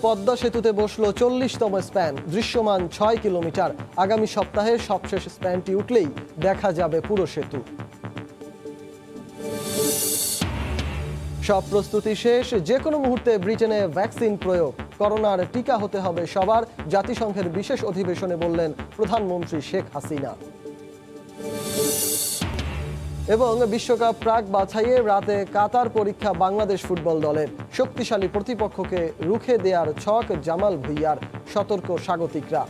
পদ্মা সেতুতে বসল 40তম স্প্যান, দৃশ্যমান 6 কিলোমিটার। আগামী সপ্তাহে সবশেষ স্প্যানটি উঠলেই দেখা যাবে পুরো সেতু। সব প্রস্তুতি শেষ, যে কোনো মুহূর্তে ব্রিটেনে ভ্যাকসিন প্রয়োগ। করোনার টিকা হতে হবে সবার, জাতিসংঘের বিশেষ অধিবেশনে বললেন প্রধানমন্ত্রী শেখ হাসিনা। এবং বিশ্বকাপ প্রাক বাছাইয়ে রাতে কাতার পরীক্ষা বাংলাদেশ ফুটবল দলের। শক্তিশালী প্রতিপক্ষকে রুখে দেয়ার ছক জামাল ভুঁইয়ার, সতর্ক স্বাগতিকরা।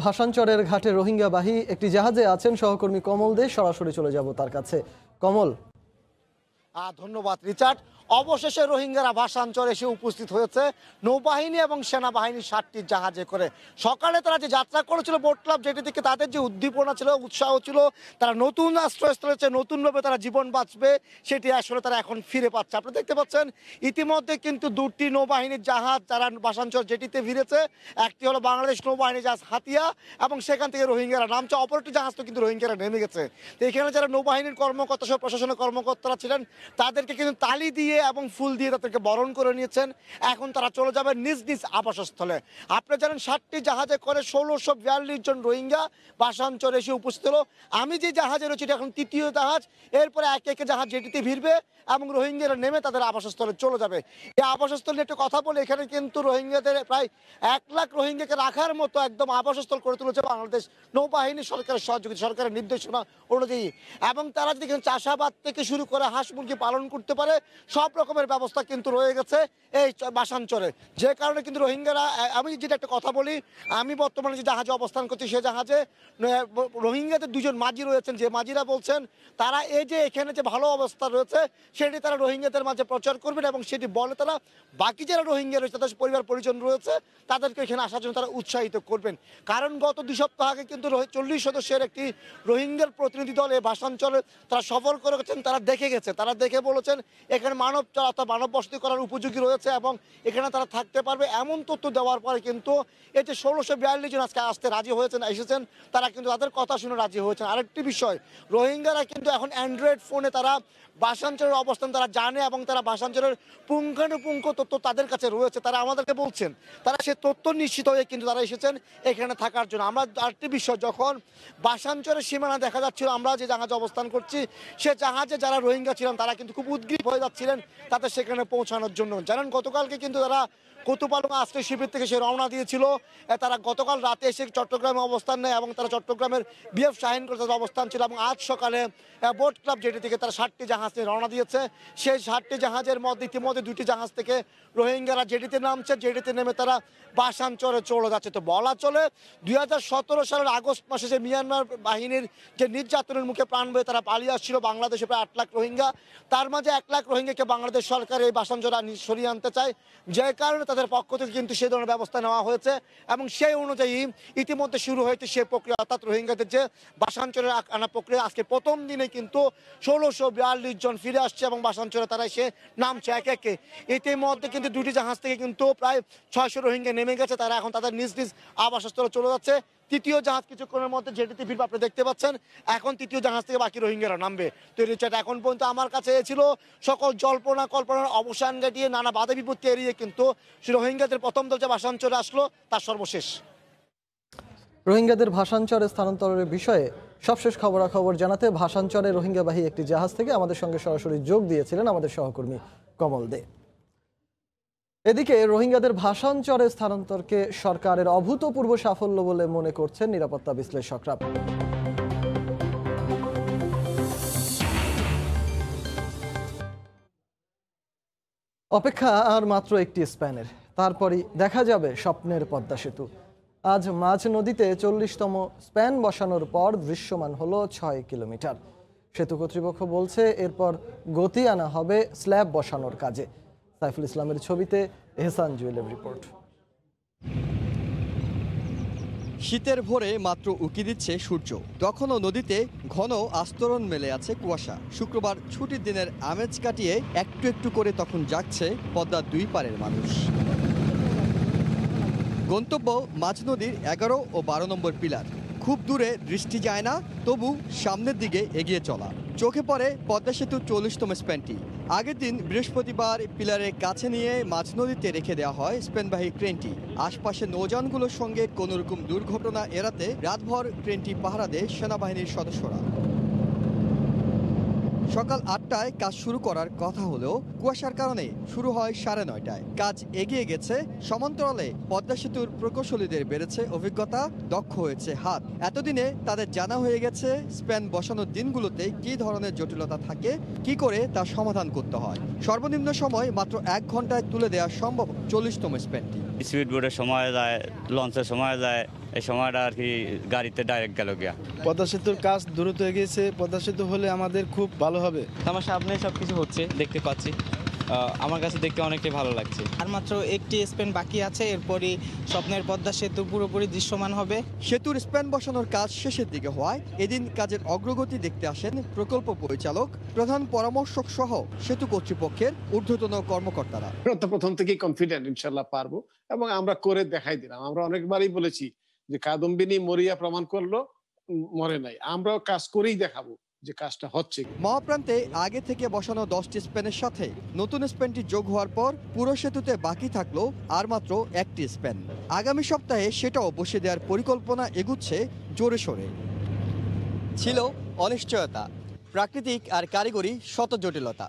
ভাসানচরের ঘাটে রোহিঙ্গাবাহী একটি জাহাজে আছেন সহকর্মী কমল দে, সরাসরি চলে যাব তার কাছে। কমল। ধন্যবাদ রিচার্ড। অবশেষে রোহিঙ্গারা ভাসানচর এসে উপস্থিত হয়েছে নৌবাহিনী এবং সেনাবাহিনী 7টি জাহাজে করে। সকালে তারা যে যাত্রা করেছিল বোট ক্লাব যেটি থেকে তাদের যে উদ্দীপনা ছিল, উৎসাহ ছিল, তারা নতুন আশ্রয়স্থলে নতুনভাবে তারা জীবন বাঁচবে, সেটি আসলে তারা এখন ফিরে পাচ্ছে। আপনি দেখতে পাচ্ছেন ইতিমধ্যে কিন্তু 2টি নৌবাহিনীর জাহাজ তারা ভাসানচর জেটিতে ফিরেছে। একটি হলো বাংলাদেশ নৌবাহিনীর জাহাজ হাতিয়া, এবং সেখান থেকে রোহিঙ্গারা নামছে। অপর একটি জাহাজ তো কিন্তু রোহিঙ্গারা নেমে গেছে। তো এখানে যারা নৌবাহিনীর কর্মকর্তা সহ প্রশাসনের কর্মকর্তারা ছিলেন তাদেরকে কিন্তু তালি দিয়ে এবং ফুল দিয়ে তাদেরকে বরণ করে নিয়েছেন। এখন তারা চলে যাবে নিজ নিজ আবাসস্থলে। আপনি জানেন 7টি জাহাজে করে 1642 জন রোহিঙ্গা ভাসানচর এসে উপস্থিত হলো। আমি যে জাহাজে রয়েছি এটা এখন 3য় জাহাজ। এরপরে একে একে জাহাজ জেটিতে ভিড়বে এবং রোহিঙ্গারা নেমে তাদের আবাসস্থলে চলে যাবে। এই আবাসস্থল নিয়ে একটু কথা বলে, এখানে কিন্তু রোহিঙ্গাদের প্রায় 1 লাখ রোহিঙ্গাকে রাখার মতো একদম আবাসস্থল করে তুলেছে বাংলাদেশ নৌবাহিনী সরকারের সহযোগিতা, সরকারের নির্দেশনা অনুযায়ী। এবং তারা যদি চাষাবাদ থেকে শুরু করে হাঁস মুরগি পালন করতে পারে, সব রকমের ব্যবস্থা কিন্তু রয়ে গেছে এই ভাসানচরে। যে কারণে কিন্তু রোহিঙ্গারা, আমি যেটা একটা কথা বলি, আমি বর্তমানে যে জাহাজে অবস্থান করছি সে জাহাজে রোহিঙ্গাদের 2জন মাঝি রয়েছেন, যে মাঝিরা বলছেন তারা এই যে এখানে যে ভালো অবস্থা রয়েছে সেটি তারা রোহিঙ্গাদের মাঝে প্রচার করবেন, এবং সেটি বলে তারা বাকি যারা রোহিঙ্গা রয়েছে তাদের পরিবার পরিজন রয়েছে তাদেরকে এখানে আসার জন্য তারা উৎসাহিত করবেন। কারণ গত 2 সপ্তাহ আগে কিন্তু 40 সদস্যের একটি রোহিঙ্গার প্রতিনিধি দল এই ভাসানচরে তারা সফর করেছেন। তারা দেখে গেছে, তারা দেখে বলেছেন এখানে মানব বসতি করার উপযোগী রয়েছে এবং এখানে তারা থাকতে পারবে। এমন তথ্য দেওয়ার পরে কিন্তু এই যে 1642 জন আজকে আসতে রাজি হয়েছেন, এসেছেন, তারা কিন্তু তাদের কথা শুনে রাজি হয়েছেন। আরেকটি বিষয়, রোহিঙ্গারা কিন্তু এখন অ্যান্ড্রয়েড ফোনে তারা ভাসানচরের অবস্থান তারা জানে এবং তারা ভাসানচরের পুঙ্খানুপুঙ্খ তথ্য তাদের কাছে রয়েছে। তারা আমাদেরকে বলছেন তারা সে তথ্য নিশ্চিত হয়ে কিন্তু তারা এসেছেন এখানে থাকার জন্য। আমরা আরেকটি বিষয়, যখন ভাসানচরের সীমানা দেখা যাচ্ছিল, আমরা যে জাহাজে অবস্থান করছি সে জাহাজে যারা রোহিঙ্গা ছিলেন তারা কিন্তু খুব উদ্গ্রীব হয়ে যাচ্ছিলেন তাদের সেখানে পৌঁছানোর জন্য। জানেন গতকালকে কিন্তু তারা কোতোপালং আশ্রয় শিবির থেকে সে রওনা দিয়েছিল। তারা গতকাল রাতে এসে চট্টগ্রামে অবস্থান নেয় এবং তারা চট্টগ্রামের বিএফ শাহিন করে তাদের অবস্থান ছিল, এবং আজ সকালে বোট ক্লাব জেটি থেকে তারা 7টি জাহাজ নিয়ে রওনা দিয়েছে। সেই 7টি জাহাজের মধ্যে ইতিমধ্যে 2টি জাহাজ থেকে রোহিঙ্গারা জেটিতে নামছে, জেটিতে নেমে তারা ভাসানচরে চলে যাচ্ছে। তো বলা চলে 2017 সালের আগস্ট মাসে যে মিয়ানমার বাহিনীর যে নির্যাতনের মুখে প্রাণ বয়ে তারা পালিয়ে আসছিল বাংলাদেশে প্রায় 8 লাখ রোহিঙ্গা, তার মাঝে 1 লাখ রোহিঙ্গাকে বাংলাদেশ সরকার এই ভাসানচরে সরিয়ে আনতে চায়, যে কারণে তাদের পক্ষ থেকে কিন্তু সেই ধরনের ব্যবস্থা নেওয়া হয়েছে এবং সেই অনুযায়ী ইতিমধ্যে শুরু হয়েছে সেই প্রক্রিয়া, অর্থাৎ রোহিঙ্গাদের যে ভাসানচরে আনা প্রক্রিয়া। আজকে প্রথম দিনে কিন্তু 1642 জন ফিরে আসছে এবং ভাসানচরে তারা এসে নামছে একে একে। ইতিমধ্যে কিন্তু 2টি জাহাজ থেকে কিন্তু প্রায় 600 রোহিঙ্গা নেমে গেছে, তারা এখন তাদের নিজ নিজ আবাসস্থলে চলে যাচ্ছে। 3য় জাহাজ কিছুক্ষণের মধ্যে জেটিতে ফিরবে, আপনি দেখতে পাচ্ছেন। এখন 3য় জাহাজ থেকে বাকি রোহিঙ্গারা নামবে। তো রিচার্ড, এখন পর্যন্ত আমার কাছে ছিল সকল জল্পনা কল্পনার অবসান ঘটিয়ে নানা বাধা বিপত্তি এড়িয়ে কিন্তু রোহিঙ্গাদের প্রথম দল যে ভাসানচরে আসলো তার সর্বশেষ। রোহিঙ্গাদের ভাসানচরে স্থানান্তরের বিষয়ে সবশেষ খবরাখবর জানাতে ভাসানচরে রোহিঙ্গাবাহী একটি জাহাজ থেকে আমাদের সঙ্গে সরাসরি যোগ দিয়েছিলেন আমাদের সহকর্মী কমল দে। এদিকে রোহিঙ্গাদের ভাসানচরে স্থানান্তরকে সরকারের অভূতপূর্ব সাফল্য বলে মনে করছেন নিরাপত্তা বিশ্লেষকরা। অপেক্ষা আর মাত্র একটি স্প্যানের, তারপরই দেখা যাবে স্বপ্নের পদ্মা সেতু। আজ মাঝ নদীতে 40তম স্প্যান বসানোর পর দৃশ্যমান হলো 6 কিলোমিটার। সেতু কর্তৃপক্ষ বলছে এরপর গতি আনা হবে স্ল্যাব বসানোর কাজে। সাইফুল ইসলামের ছবিতে এহসান জুয়েলের রিপোর্ট। শীতের ভোরে মাত্র উঁকি দিচ্ছে সূর্য, তখনও নদীতে ঘন আস্তরণ মেলে আছে কুয়াশা। শুক্রবার ছুটির দিনের আমেজ কাটিয়ে একটু একটু করে তখন জাগছে পদ্মার 2 পারের মানুষ। গন্তব্য মাঝ নদীর 11 ও 12 নম্বর পিলার। খুব দূরে দৃষ্টি যায় না, তবু সামনের দিকে এগিয়ে চলা। চোখে পড়ে পদ্মা সেতুর 40তম স্প্যানটি। আগের দিন বৃহস্পতিবার পিলারের কাছে নিয়ে মাঝ নদীতে রেখে দেওয়া হয় স্প্যানবাহী ক্রেনটি। আশপাশের নৌযানগুলোর সঙ্গে কোনোরকম দুর্ঘটনা এড়াতে রাতভর ক্রেনটি পাহারা দেয় সেনাবাহিনীর সদস্যরা। সকাল 8টায় কাজ শুরু করার কথা হলেও কুয়াশার কারণে শুরু হয় 9:30টায়। কাজ এগিয়ে গেছে, সমান্তরালে পদ্মা সেতুর প্রকৌশলীদের বেড়েছে অভিজ্ঞতা, দক্ষ হয়েছে হাত। এতদিনে তাদের জানা হয়ে গেছে স্প্যান বসানোর দিনগুলোতে কী ধরনের জটিলতা থাকে, কি করে তা সমাধান করতে হয়। সর্বনিম্ন সময় মাত্র 1 ঘন্টায় তুলে দেওয়া সম্ভব 40তম স্প্যানটি। স্পিড বোটের সময় যায়, লঞ্চের সময় যায়, এই সময়টা আর কি গাড়িতে ডাইরেক্ট গেল গিয়া। পদ্মা সেতুর কাজ দ্রুত এগিয়েছে। পদ্মা সেতু হলে আমাদের খুব ভালো হবে। আমার সামনে সবকিছু হচ্ছে, দেখতে পাচ্ছি। আমার কাছে দেখতে অনেকটাই ভালো লাগছে। আর মাত্র একটি স্প্যান বাকি আছে, এরপরই স্বপ্নের পদ্মা সেতু পুরোপুরি দৃশ্যমান হবে। সেতুর স্প্যান বসানোর কাজ শেষের দিকে হওয়ায় এদিন কাজের অগ্রগতি দেখতে আসেন প্রকল্প পরিচালক, প্রধান পরামর্শক সহ সেতু কর্তৃপক্ষের ঊর্ধ্বতন কর্মকর্তারা। প্রথম থেকেই কনফিডেন্ট ইনশাল্লাহ পারবো, এবং আমরা করে দেখাই দিলাম। আমরা অনেকবারই বলেছি যে কাদম্বিনী মরিয়া প্রমাণ করলো, মরে নাই। আমরাও কাজ করেই দেখাবো যে কাজটা হচ্ছে। মহাপ্রান্তে আগে থেকে বসানো 10টি স্প্যানের সাথে নতুন স্প্যানটি যোগ হওয়ার পর পুরো সেতুতে বাকি থাকলো আর মাত্র 1টি স্প্যান। আগামী সপ্তাহে সেটাও বসে দেওয়ার পরিকল্পনা এগুচ্ছে জোরে সোরে। ছিল অনিশ্চয়তা, প্রাকৃতিক আর কারিগরি শত জটিলতা।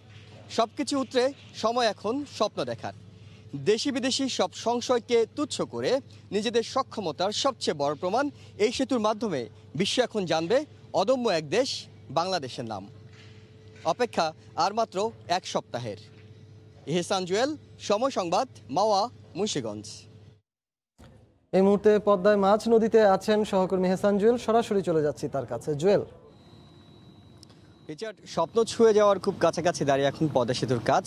সবকিছু উতরে সময় এখন স্বপ্ন দেখার। দেশি বিদেশি সব সংশয়কে তুচ্ছ করে নিজেদের সক্ষমতার সবচেয়ে বড় প্রমাণ এই সেতুর মাধ্যমে বিশ্ব এখন জানবে অদম্য এক দেশ বাংলাদেশের নাম। অপেক্ষা আর মাত্র 1 সপ্তাহের। ইহসান জুয়েল, সময় সংবাদ, মাওয়া, মুন্সিগঞ্জ। এই মুহূর্তে পদ্মায় মাঝ নদীতে আছেন সহকর্মী ইহসান জুয়েল, সরাসরি চলে যাচ্ছি তার কাছে। জুয়েল, রিচার্ড, স্বপ্ন ছুঁয়ে যাওয়ার খুব কাছাকাছি দাঁড়িয়ে এখন পদ্মা সেতুর কাজ।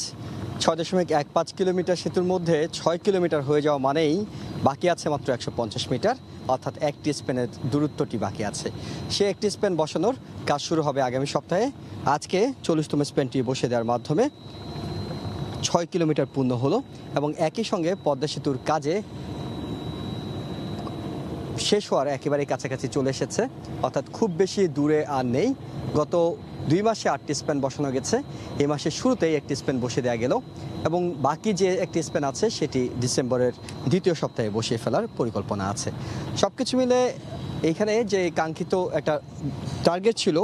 6.15 কিলোমিটার সেতুর মধ্যে 6 কিলোমিটার হয়ে যাওয়া মানেই বাকি আছে মাত্র 150 মিটার, অর্থাৎ একটি স্প্যানের দূরত্বটি বাকি আছে। সে একটি স্প্যান বসানোর কাজ শুরু হবে আগামী সপ্তাহে। আজকে 40তম স্প্যানটি বসে দেওয়ার মাধ্যমে 6 কিলোমিটার পূর্ণ হলো, এবং একই সঙ্গে পদ্মা সেতুর কাজে শেষ হওয়ার একেবারে কাছাকাছি চলে এসেছে, অর্থাৎ খুব বেশি দূরে আর নেই। গত 2 মাসে 8টি স্প্যান বসানো গেছে, এই মাসের শুরুতেই একটি স্প্যান বসে দেওয়া গেল, এবং বাকি যে একটি স্প্যান আছে সেটি ডিসেম্বরের 2য় সপ্তাহে বসিয়ে ফেলার পরিকল্পনা আছে। সব কিছু মিলে এইখানে যে কাঙ্ক্ষিত একটা টার্গেট ছিল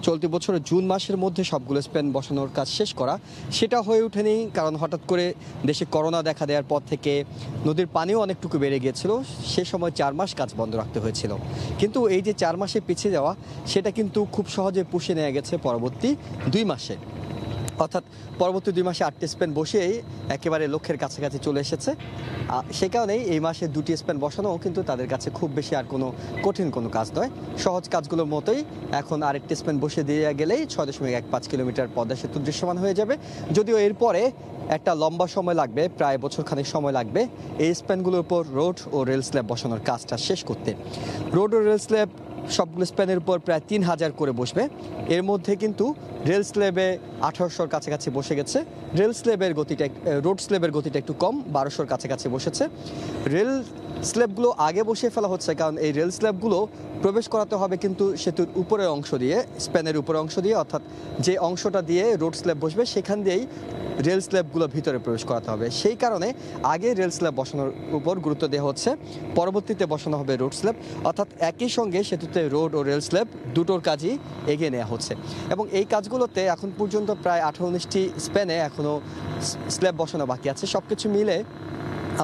চলতি বছরের জুন মাসের মধ্যে সবগুলো স্প্যান বসানোর কাজ শেষ করা, সেটা হয়ে ওঠেনি। কারণ হঠাৎ করে দেশে করোনা দেখা দেওয়ার পর থেকে নদীর পানিও অনেকটুকু বেড়ে গিয়েছিল, সে সময় 4 মাস কাজ বন্ধ রাখতে হয়েছিল। কিন্তু এই যে 4 মাসে পিছিয়ে যাওয়া, সেটা কিন্তু খুব সহজে পুষিয়ে নেওয়া গেছে পরবর্তী 2 মাসে। অর্থাৎ পরবর্তী 2 মাসে 8টি স্প্যান বসেই একেবারে লক্ষ্যের কাছাকাছি চলে এসেছে। সে কারণেই এই মাসে 2টি স্প্যান বসানোও কিন্তু তাদের কাছে খুব বেশি আর কোনো কঠিন কোনো কাজ নয়। সহজ কাজগুলোর মতোই এখন আরেকটি স্প্যান বসে দিয়ে গেলেই 6.15 কিলোমিটার পদ্মা সেতু দৃশ্যমান হয়ে যাবে। যদিও এরপরে একটা লম্বা সময় লাগবে, প্রায় বছরখানেক সময় লাগবে এই স্প্যানগুলোর উপর রোড ও রেল স্ল্যাব বসানোর কাজটা শেষ করতে। রোড ও রেল স্ল্যাব সবগুলো স্প্যানের উপর প্রায় 3000 করে বসবে। এর মধ্যে কিন্তু রেল স্ল্যাবে 1800-র কাছাকাছি বসে গেছে। রোড স্ল্যাবের গতিটা একটু কম, 1200-র কাছাকাছি বসেছে। রেল স্ল্যাবগুলো আগে বসিয়ে ফেলা হচ্ছে, কারণ এই রেল স্ল্যাবগুলো প্রবেশ করাতে হবে কিন্তু সেতুর উপরের অংশ দিয়ে, স্প্যানের উপরের অংশ দিয়ে, অর্থাৎ যে অংশটা দিয়ে রোড স্ল্যাব বসবে সেখান দিয়েই রেল স্ল্যাবগুলো ভিতরে প্রবেশ করাতে হবে। সেই কারণে আগে রেল স্ল্যাব বসানোর উপর গুরুত্ব দেওয়া হচ্ছে, পরবর্তীতে বসানো হবে রোড স্ল্যাব। অর্থাৎ একই সঙ্গে সেতুতে রোড ও রেল স্ল্যাব দুটোর কাজই এগিয়ে নেওয়া হচ্ছে, এবং এই কাজগুলোতে এখন পর্যন্ত প্রায় 18-19টি স্প্যানে এখনও স্ল্যাব বসানো বাকি আছে। সব কিছু মিলে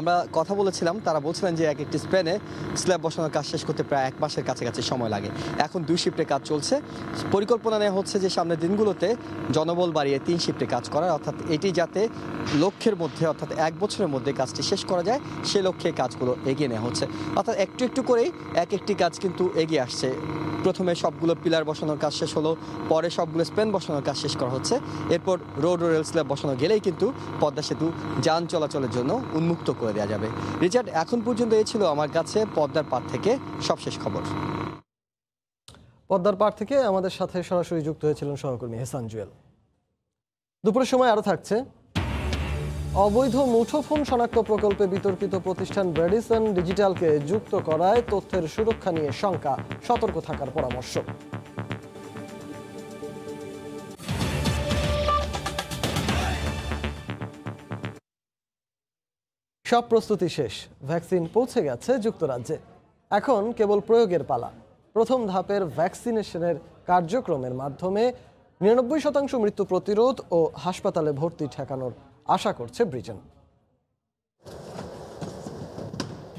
আমরা কথা বলেছিলাম, তারা বলছিলেন যে এক একটি স্প্যানে স্ল্যাব বসানোর কাজ শেষ করতে প্রায় 1 মাসের কাছাকাছি সময় লাগে। এখন 2 শিফটে কাজ চলছে। পরিকল্পনা নেওয়া হচ্ছে যে সামনের দিনগুলোতে জনবল বাড়িয়ে 3 শিফটে কাজ করার, অর্থাৎ এটি যাতে লক্ষ্যের মধ্যে, অর্থাৎ 1 বছরের মধ্যে কাজটি শেষ করা যায়, সে লক্ষ্যে কাজগুলো এগিয়ে নেওয়া হচ্ছে। অর্থাৎ একটু একটু করেই এক একটি কাজ কিন্তু এগিয়ে আসছে। প্রথমে সবগুলো পিলার বসানোর কাজ শেষ হলো, পরে সবগুলো স্প্যান বসানোর কাজ শেষ করা হচ্ছে। এরপর রোড ও রেল স্ল্যাব বসানো গেলেই কিন্তু পদ্মা সেতু যান চলাচলের জন্য উন্মুক্ত করে দেওয়া যাবে। রিচার্ড, এখন পর্যন্ত এই ছিল আমার কাছে পদ্মার পাড় থেকে সবশেষ খবর। পদ্মার পাড় থেকে আমাদের সাথে সরাসরি যুক্ত হয়েছিলেন সহকর্মী ইহসান জুয়েল। দুপুরের সময় আরও থাকছে অবৈধ মুঠোফোন শনাক্ত প্রকল্পে বিতর্কিত প্রতিষ্ঠান রেডিসন ডিজিটালকে যুক্ত করায় তথ্যের সুরক্ষা নিয়ে শঙ্কা, সতর্ক থাকার পরামর্শ। সব প্রস্তুতি শেষ, ভ্যাকসিন পৌঁছে গেছে যুক্তরাজ্যে, এখন কেবল প্রয়োগের পালা। প্রথম ধাপের ভ্যাকসিনেশনের কার্যক্রমের মাধ্যমে 99% মৃত্যু প্রতিরোধ ও হাসপাতালে ভর্তি ঠেকানোর আশা করছে ব্রিটেন।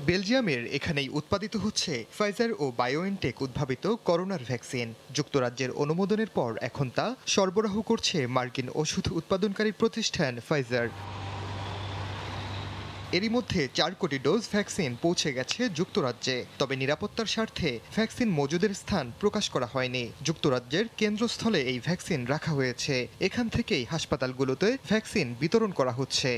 বেলজিয়ামের এখানেই উৎপাদিত হচ্ছে ফাইজার ও বায়োএনটেক উদ্ভাবিত করোনার ভ্যাকসিন। যুক্তরাজ্যের অনুমোদনের পর এখন তা সরবরাহ করছে মার্কিন ওষুধ উৎপাদনকারী প্রতিষ্ঠান ফাইজার। এরই মধ্যে 4 কোটি ডোজ ভ্যাকসিন পৌঁছে গেছে যুক্তরাজ্যে। তবে নিরাপত্তার স্বার্থে ভ্যাকসিন মজুদের স্থান প্রকাশ করা হয়নি। যুক্তরাজ্যের কেন্দ্রস্থলে এই ভ্যাকসিন রাখা হয়েছে। এখান থেকেই হাসপাতালগুলোতে ভ্যাকসিন বিতরণ করা হচ্ছে।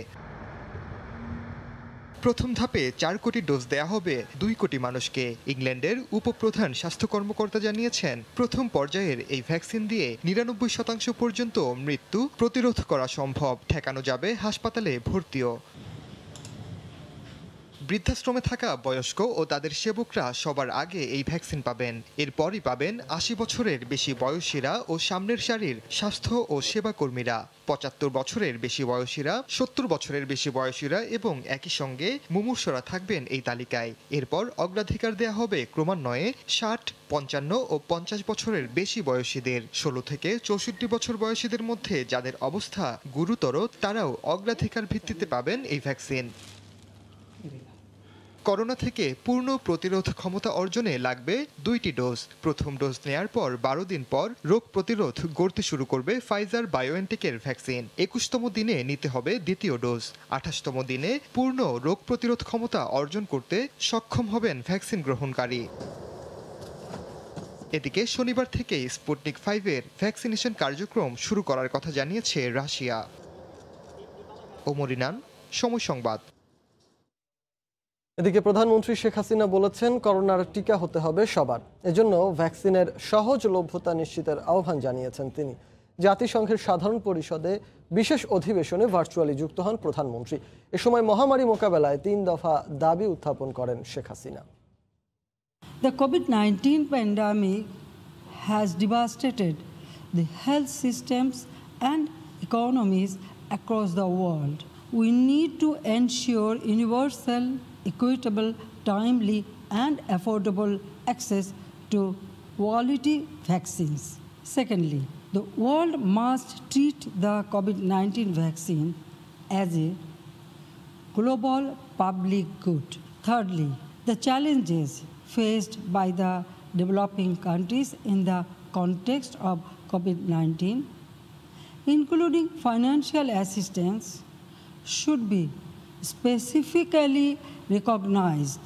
প্রথম ধাপে 4 কোটি ডোজ দেয়া হবে 2 কোটি মানুষকে। ইংল্যান্ডের উপপ্রধান স্বাস্থ্য কর্মকর্তা জানিয়েছেন, প্রথম পর্যায়ের এই ভ্যাকসিন দিয়ে 99% পর্যন্ত মৃত্যু প্রতিরোধ করা সম্ভব। ঠেকানো যাবে হাসপাতালে ভর্তিও। বৃদ্ধাশ্রমে থাকা বয়স্ক ও তাদের সেবকরা সবার আগে এই ভ্যাকসিন পাবেন। এরপরই পাবেন 80 বছরের বেশি বয়সীরা ও সামনের সারির স্বাস্থ্য ও সেবা কর্মীরা। 75 বছরের বেশি বয়সীরা, 70 বছরের বেশি বয়সীরা এবং একই সঙ্গে মুমূর্ষরা থাকবেন এই তালিকায়। এরপর অগ্রাধিকার দেয়া হবে ক্রমান্বয়ে 60, 55 ও 50 বছরের বেশি বয়সীদের। 16 থেকে 64 বছর বয়সীদের মধ্যে যাদের অবস্থা গুরুতর তারাও অগ্রাধিকার ভিত্তিতে পাবেন এই ভ্যাকসিন। করোনা থেকে পূর্ণ প্রতিরোধ ক্ষমতা অর্জনে লাগবে 2টি ডোজ। প্রথম ডোজ নেয়ার পর 12 দিন পর রোগ প্রতিরোধ গড়তে শুরু করবে ফাইজার বায়োএনটেকের ভ্যাকসিন। 21তম দিনে নিতে হবে দ্বিতীয় ডোজ। 28তম দিনে পূর্ণ রোগ প্রতিরোধ ক্ষমতা অর্জন করতে সক্ষম হবেন ভ্যাকসিন গ্রহণকারী। এদিকে শনিবার থেকে স্পুটনিক 5-এর ভ্যাকসিনেশন কার্যক্রম শুরু করার কথা জানিয়েছে রাশিয়া। ওমর ইনান, সময় সংবাদ। এদিকে প্রধানমন্ত্রী শেখ হাসিনা বলেছেন, করোনার টিকা হতে হবে সবার। এজন্য ভ্যাকসিনের সহজলভ্যতা নিশ্চিতের আহ্বান জানিয়েছেন তিনি। জাতিসংঘের সাধারণ পরিষদে বিশেষ অধিবেশনে ভার্চুয়ালি যুক্ত হন প্রধানমন্ত্রী। এ সময় মহামারী মোকাবেলায় 3 দফা দাবি উত্থাপন করেন Sheikh Hasina. The COVID-19 pandemic has devastated the health systems and economies across the world. We need to ensure universal, equitable, timely and affordable access to quality vaccines. Secondly, the world must treat the COVID-19 vaccine as a global public good. Thirdly, the challenges faced by the developing countries in the context of COVID-19, including financial assistance, should be specifically recognized.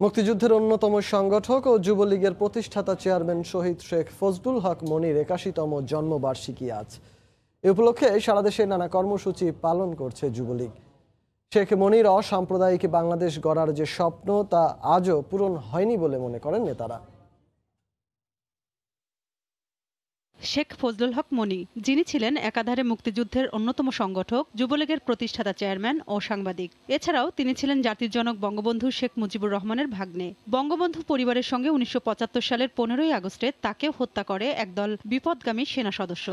মুক্তিযুদ্ধের অন্যতম সংগঠক ও যুবলীগের প্রতিষ্ঠাতা chairman শহীদ শেখ ফজলুল হক মনির 81তম জন্মবার্ষিকী আজ। এ উপলক্ষে সারা দেশে নানা কর্মসূচি পালন করছে যুবলীগ। শেখ মনির অসাম্প্রদায়িক বাংলাদেশ গড়ার যে স্বপ্ন তা আজও পূরণ হয়নি বলে মনে করেন নেতারা। শেখ ফজলুল হক মনি, যিনি ছিলেন একাধারে মুক্তিযুদ্ধের অন্যতম সংগঠক, যুবলীগের প্রতিষ্ঠাতা চেয়ারম্যান ও সাংবাদিক। এছাড়াও তিনি ছিলেন জাতির জনক বঙ্গবন্ধু শেখ মুজিবুর রহমানের ভাগ্নে। বঙ্গবন্ধু পরিবারের সঙ্গে 1975 সালের 15ই আগস্টে তাকেও হত্যা করে একদল বিপদগামী সেনা সদস্য।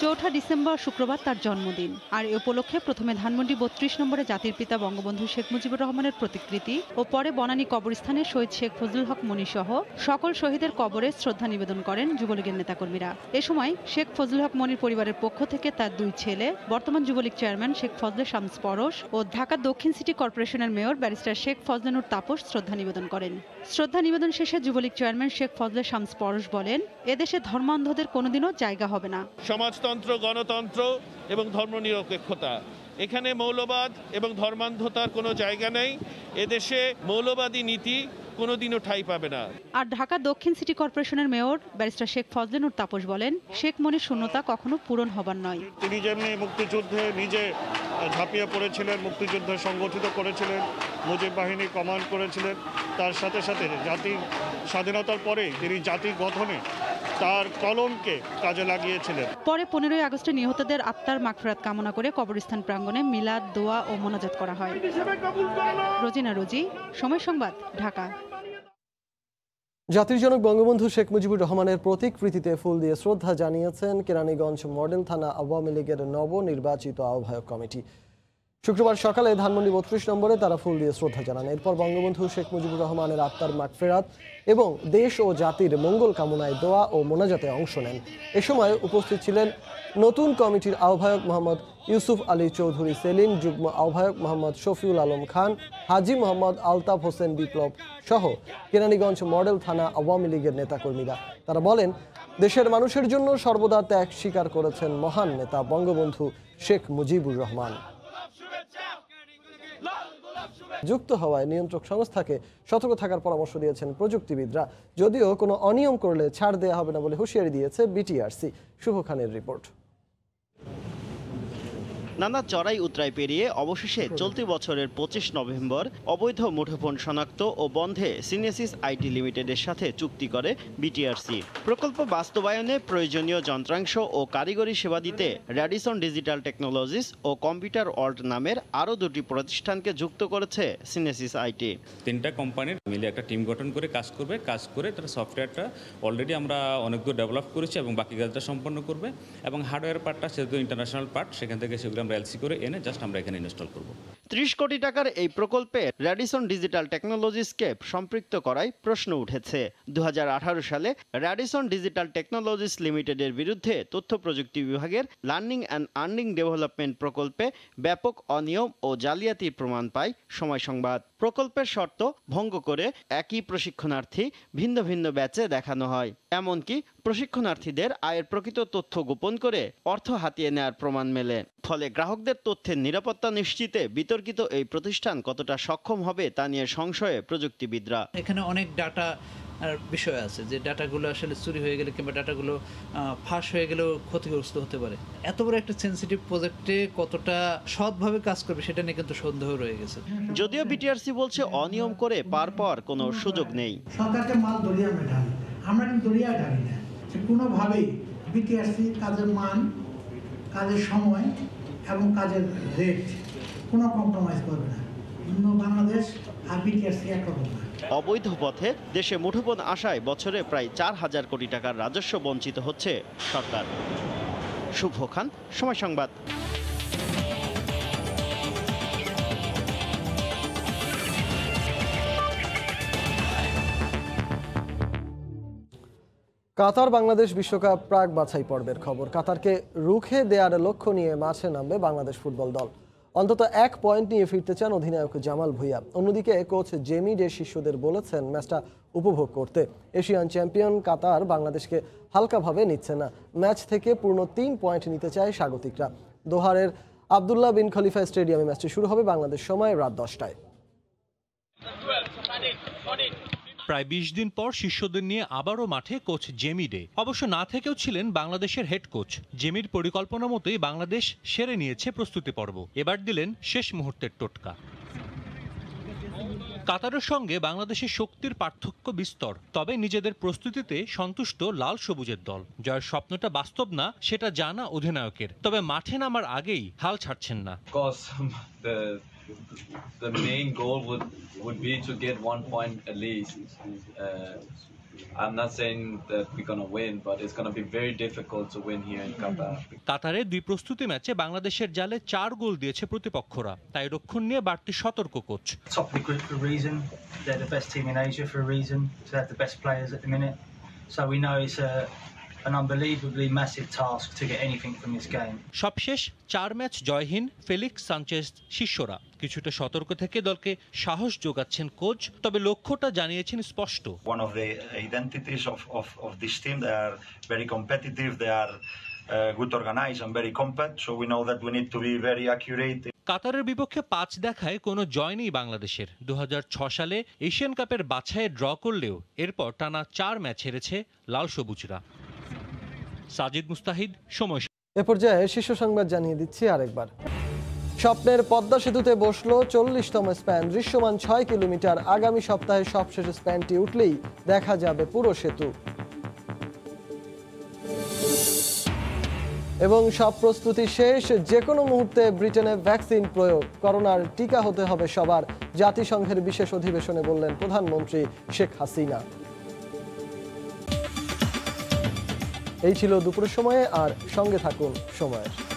4 ডিসেম্বর শুক্রবার তার জন্মদিন। আর এ উপলক্ষে প্রথমে ধানমন্ডি 32 নম্বরে জাতির পিতা বঙ্গবন্ধু শেখ মুজিবুর রহমানের প্রতিকৃতি ও পরে বনানী কবরস্থানে শহীদ শেখ ফজলুল হক মনি সহ সকল শহীদের কবরে শ্রদ্ধা নিবেদন করেন যুবলীগের নেতাকর্মীরা। এ সময় শেখ ফজলুল হক মনির পরিবারের পক্ষ থেকে তার 2 ছেলে, বর্তমান যুবলীগ চেয়ারম্যান শেখ ফজলে শামস পরশ ও ঢাকা দক্ষিণ সিটি কর্পোরেশনের মেয়র ব্যারিস্টার শেখ ফজলেনুর তাপস শ্রদ্ধা নিবেদন করেন। শ্রদ্ধা নিবেদন শেষে যুবলীগ চেয়ারম্যান শেখ ফজলে শামস পরশ বলেন, এদেশে ধর্মান্ধদের কোনোদিনও জায়গা হবে না। সমাজতন্ত্র, গণতন্ত্র এবং ধর্মনিরপেক্ষতা, এখানে মৌলবাদ এবং ধর্মান্ধতার কোনো জায়গা নেই। এদেশে মৌলবাদী নীতি কোনোদিনও ঠাঁই পাবে না। আর ঢাকা দক্ষিণ সিটি কর্পোরেশনের মেয়র ব্যারিস্টার শেখ ফজলেনুর তাপস বলেন, শেখ মনির শূন্যতা কখনো পূরণ হবার নয়। তিনি যেমনি মুক্তিযুদ্ধে নিজে ঝাঁপিয়ে পড়েছিলেন, মুক্তিযুদ্ধ সংগঠিত করেছিলেন, মুজিব বাহিনী কমান্ড করেছিলেন, তার সাথে সাথে জাতির স্বাধীনতার পরে তিনি জাতি গঠনে তার কলমকে কাজে লাগিয়েছিলেন। পরে 15 আগস্টে নিহতদের আত্মার মাগফিরাত কামনা করে কবরস্থান প্রাঙ্গণে মিলাদ, দোয়া ও মোনাজাত করা হয়। রোজিনা রোজি, সময় সংবাদ, ঢাকা। জাতির জনক বঙ্গবন্ধু শেখ মুজিবুর রহমানের প্রতিকৃতিতে ফুল দিয়ে শ্রদ্ধা জানিয়েছেন কেরানীগঞ্জ মডেল থানা আওয়ামী লীগের নবনির্বাচিত আহ্বায়ক কমিটি। শুক্রবার সকালে ধানমন্ডি 32 নম্বরে তারা ফুল দিয়ে শ্রদ্ধা জানান। এরপর বঙ্গবন্ধু শেখ মুজিবুর রহমানের আত্মার মাগফিরাত এবং দেশ ও জাতির মঙ্গল কামনায় দোয়া ও মোনাজাতে অংশ নেন। এ সময় উপস্থিত ছিলেন নতুন কমিটির আহ্বায়ক মোহাম্মদ ইউসুফ আলী চৌধুরী সেলিম, যুগ্ম আহ্বায়ক মোহাম্মদ শফিউল আলম খান, হাজি মোহাম্মদ আলতাফ হোসেন বিপ্লব সহ কেরানীগঞ্জ মডেল থানা আওয়ামী লীগের নেতাকর্মীরা। তারা বলেন, দেশের মানুষের জন্য সর্বদা ত্যাগ স্বীকার করেছেন মহান নেতা বঙ্গবন্ধু শেখ মুজিবুর রহমান। যুক্ত হওয়ায় নিয়ন্ত্রক সংস্থাকে সতর্ক থাকার পরামর্শ দিয়েছেন প্রযুক্তিবিদরা। যদিও কোনো অনিয়ম করলে ছাড় দেওয়া হবে না বলে হুঁশিয়ারি দিয়েছে বিটিআরসি। শুভ খানের রিপোর্ট। নানা চড়াই উতরাই পেরিয়ে অবশেষে চলতি বছরের 25 নভেম্বর অবৈধ মুঠোফোন শনাক্ত ও বন্ধে সিনেসিস আইটি লিমিটেডের সাথে চুক্তি করে বিটিআরসি। প্রকল্প বাস্তবায়নে প্রয়োজনীয় যন্ত্রাংশ ও কারিগরি সেবা দিতে র্যাডিসন ডিজিটাল টেকনোলজিস ও কম্পিউটার ওয়ার্ল্ড নামের আরও 2টি প্রতিষ্ঠানকে যুক্ত করেছে সিনেসিস আইটি। 3টা কোম্পানির মিলে একটা টিম গঠন করে কাজ করে তার সফটওয়্যারটা অলরেডি আমরা অনেক দূর ডেভেলপ করেছি এবং বাকি কাজটা সম্পন্ন করবে। এবং হার্ডওয়্যার পার্টটা সেহেতু ইন্টারন্যাশনাল পার্ট, সেখান থেকে সেগুলো আমরা এলসি করে এনে জাস্ট আমরা এখানে ইনস্টল করব। 30 কোটি টাকার এই প্রকল্পে র্যাডিসন ডিজিটাল টেকনোলজিসকে সম্পৃক্ত করায় প্রশ্ন উঠেছে। 2018 সালে র্যাডিসন ডিজিটাল টেকনোলজিস লিমিটেডের বিরুদ্ধে তথ্য প্রযুক্তি বিভাগের লার্নিং অ্যান্ড আর্নিং ডেভেলপমেন্ট প্রকল্পে ব্যাপক অনিয়ম ও জালিয়াতির প্রমাণ পায় সময় সংবাদ। প্রকল্পের শর্ত ভঙ্গ করে একই প্রশিক্ষণার্থী ভিন্ন ভিন্ন ব্যাচে দেখানো হয়। এমনকি প্রশিক্ষণার্থীদের আয়ের প্রকৃত তথ্য গোপন করে অর্থ হাতিয়ে নেওয়ার প্রমাণ মেলে। ফলে গ্রাহকদের তথ্যের নিরাপত্তা নিশ্চিতে বিতর্কিত এই প্রতিষ্ঠান কতটা সক্ষম হবে তা নিয়ে সংশয়ে প্রযুক্তিবিদরা। এখানে অনেক ডাটা বিষয় আছে, যে ডাটাগুলো আসলে চুরি হয়ে গেলে কিংবা ডাটাগুলো ফাঁস হয়ে গেলেও ক্ষতিগ্রস্ত হতে পারে। এত বড় একটা সেনসিটিভ প্রজেক্টে কতটা সৎভাবে কাজ করবে সেটা নিয়ে কিন্তু সন্দেহ রয়ে গেছে। যদিও বিটিআরসি বলছে অনিয়ম করে পার পাওয়ার কোনো সুযোগ নেই। সরকারকে মাল দরিয়া আমরা ঢালি, আমরা কিন্তু দরিয়া ঢালি না। কোনোভাবেই বিটিআরসি কাজের মান, কাজের সময় এবং কাজের রেট কোনো কম্প্রোমাইজ করবে না। বাংলাদেশ আর বিটিআরসি একরকম না। অবৈধ পথে দেশে মুঠোফোন আসায় বছরে প্রায় 4000 কোটি টাকার রাজস্ব বঞ্চিত হচ্ছে সরকার। শুভ খান, সময় সংবাদ। কাতার বাংলাদেশ বিশ্বকাপ প্রাক বাছাই পর্বের খবর। কাতারকে রুখে দেওয়ার লক্ষ্য নিয়ে মাঠে নামবে বাংলাদেশ ফুটবল দল। অন্তত 1 পয়েন্ট নিয়ে ফিরতে চান অধিনায়ক জামাল ভুঁইয়া। অন্যদিকে কোচ জেমি ডে শিষ্যদের বলেছেন ম্যাচটা উপভোগ করতে। এশিয়ান চ্যাম্পিয়ন কাতার বাংলাদেশকে হালকাভাবে নিচ্ছে না। ম্যাচ থেকে পূর্ণ 3 পয়েন্ট নিতে চায় স্বাগতিকরা। দোহারের আবদুল্লাহ বিন খলিফা স্টেডিয়ামে ম্যাচটি শুরু হবে বাংলাদেশ সময় রাত 10টায়। প্রায় 20 দিন পর শিষ্যদের নিয়ে আবারও মাঠে কোচ জেমি ডে। অবশ্য না থেকেও ছিলেন বাংলাদেশের হেড কোচ। জেমির পরিকল্পনা মতোই বাংলাদেশ সেরে নিয়েছে প্রস্তুতি পর্ব। এবার দিলেন শেষ মুহূর্তের টোটকা। কাতারের সঙ্গে বাংলাদেশের শক্তির পার্থক্য বিস্তর, তবে নিজেদের প্রস্তুতিতে সন্তুষ্ট লাল সবুজের দল। জয়ের স্বপ্নটা বাস্তব না সেটা জানা অধিনায়কের, তবে মাঠে নামার আগেই হাল ছাড়ছেন না। The main goal would be to get 1 point at least. I'm not saying that we're going to win, but it's going to be very difficult to win here in Qatar. কাতারে 2 প্রস্তুতি ম্যাচে বাংলাদেশের জালে 4 গোল দিয়েছে প্রতিপক্ষরা, তাই রক্ষণ নিয়ে বাড়তি সতর্ক coach. Top of the group for a reason. They're the best team in Asia for a reason. So they have the best players at the minute. So we know it's an unbelievably massive task to get anything from this game. সবশেষ 4 match জয়হীন Felix Sanchez শিষ্যরা কিছুটা সতর্ক থেকে দলকে সাহস যোগাচ্ছেন coach, তবে লক্ষ্যটা জানিয়েছেন স্পষ্ট। One of the identities of this team, they are very competitive, they are good organized and very compact, so we know that we need to be very accurate. কাতারের বিপক্ষে 5 দেখায় কোনো জয় নেই বাংলাদেশের। 2006 সালে এশিয়ান কাপের বাছাইয়ে ড্র করলেও এরপর টানা 4 ম্যাচ হেরেছে লাল সবুজরা। সাজিদ মুস্তাহিদ, সময়। এ পর্যায়ে শীর্ষ সংবাদ জানিয়ে দিচ্ছি আরেকবার। স্বপ্নের পদ্মা সেতুতে বসলো 40তম স্প্যান, দৃশ্যমান 6 কিলোমিটার। আগামী সপ্তাহে সবশেষ স্প্যানটি উঠলেই দেখা যাবে পুরো সেতু। এবং সব প্রস্তুতি শেষ, যে কোনো মুহূর্তে ব্রিটেনে ভ্যাকসিন প্রয়োগ, করোনার টিকা হতে হবে সবার, জাতিসংঘের বিশেষ অধিবেশনে বললেন প্রধানমন্ত্রী শেখ হাসিনা। এই ছিল দুপুরের সময়ে, আর সঙ্গে থাকুন সময়ের।